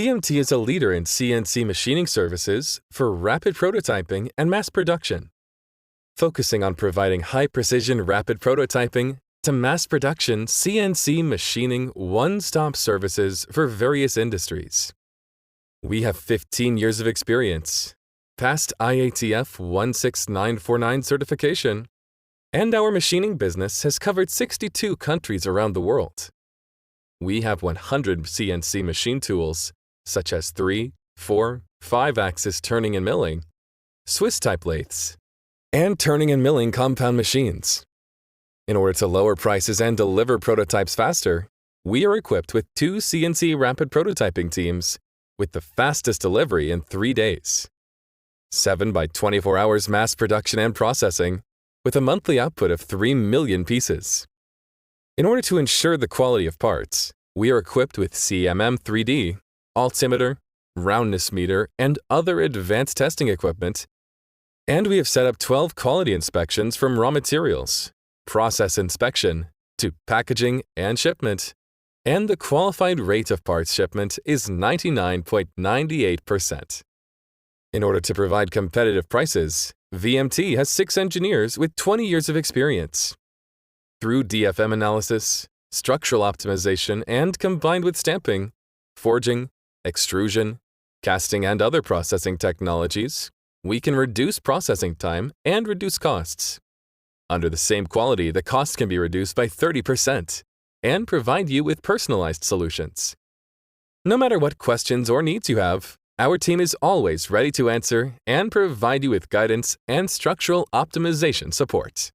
VMT is a leader in CNC machining services for rapid prototyping and mass production, focusing on providing high-precision rapid prototyping to mass production CNC machining one-stop services for various industries. We have 15 years of experience, past IATF 16949 certification, and our machining business has covered 62 countries around the world. We have 100 CNC machine tools, such as 3, 4, 5-axis turning and milling, Swiss-type lathes, and turning and milling compound machines. In order to lower prices and deliver prototypes faster, we are equipped with 2 CNC rapid prototyping teams with the fastest delivery in 3 days, 7 by 24 hours mass production and processing, with a monthly output of 3 million pieces. In order to ensure the quality of parts, we are equipped with CMM 3D, altimeter, roundness meter, and other advanced testing equipment, and we have set up 12 quality inspections from raw materials, process inspection, to packaging and shipment, and the qualified rate of parts shipment is 99.98%. In order to provide competitive prices, VMT has 6 engineers with 20 years of experience. Through DFM analysis, structural optimization, and combined with stamping, forging, extrusion, casting, and other processing technologies, we can reduce processing time and reduce costs. Under the same quality, the cost can be reduced by 30% and provide you with personalized solutions. No matter what questions or needs you have, our team is always ready to answer and provide you with guidance and structural optimization support.